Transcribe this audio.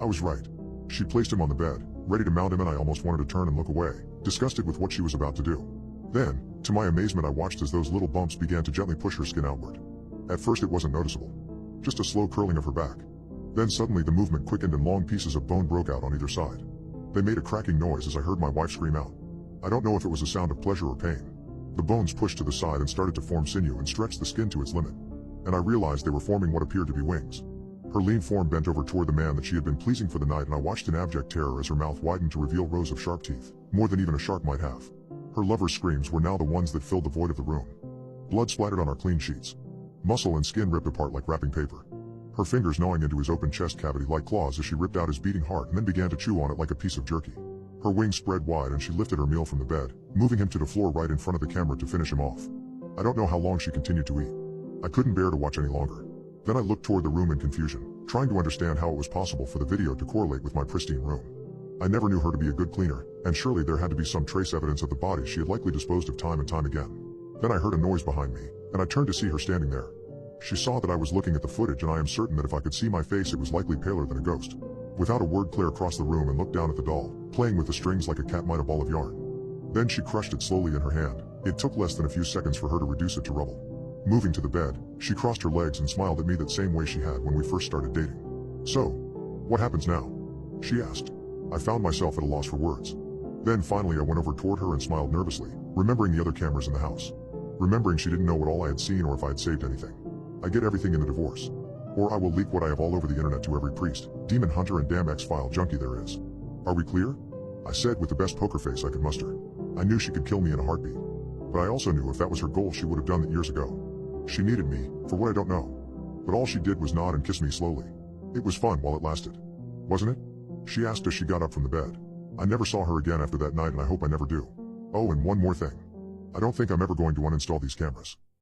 I was right. She placed him on the bed, ready to mount him, and I almost wanted to turn and look away, disgusted with what she was about to do. Then, to my amazement, I watched as those little bumps began to gently push her skin outward. At first it wasn't noticeable. Just a slow curling of her back. Then suddenly the movement quickened and long pieces of bone broke out on either side. They made a cracking noise as I heard my wife scream out. I don't know if it was a sound of pleasure or pain. The bones pushed to the side and started to form sinew and stretched the skin to its limit. And I realized they were forming what appeared to be wings. Her lean form bent over toward the man that she had been pleasing for the night, and I watched in abject terror as her mouth widened to reveal rows of sharp teeth, more than even a shark might have. Her lover's screams were now the ones that filled the void of the room. Blood splattered on our clean sheets. Muscle and skin ripped apart like wrapping paper. Her fingers gnawing into his open chest cavity like claws as she ripped out his beating heart and then began to chew on it like a piece of jerky. Her wings spread wide and she lifted her meal from the bed, moving him to the floor right in front of the camera to finish him off. I don't know how long she continued to eat. I couldn't bear to watch any longer. Then I looked toward the room in confusion, trying to understand how it was possible for the video to correlate with my pristine room. I never knew her to be a good cleaner, and surely there had to be some trace evidence of the body she had likely disposed of time and time again. Then I heard a noise behind me, and I turned to see her standing there. She saw that I was looking at the footage, and I am certain that if I could see my face it was likely paler than a ghost. Without a word, Claire crossed the room and looked down at the doll, playing with the strings like a cat might a ball of yarn. Then she crushed it slowly in her hand. It took less than a few seconds for her to reduce it to rubble. Moving to the bed, she crossed her legs and smiled at me that same way she had when we first started dating. "So, what happens now?" she asked. I found myself at a loss for words. Then finally I went over toward her and smiled nervously, remembering the other cameras in the house. Remembering she didn't know what all I had seen or if I had saved anything. I get everything in the divorce. Or I will leak what I have all over the internet to every priest, demon hunter and damn X-File junkie there is. Are we clear? I said with the best poker face I could muster. I knew she could kill me in a heartbeat. But I also knew if that was her goal she would have done it years ago. She needed me, for what I don't know. But all she did was nod and kiss me slowly. It was fun while it lasted. Wasn't it? She asked as she got up from the bed. I never saw her again after that night, and I hope I never do. Oh, and one more thing. I don't think I'm ever going to uninstall these cameras.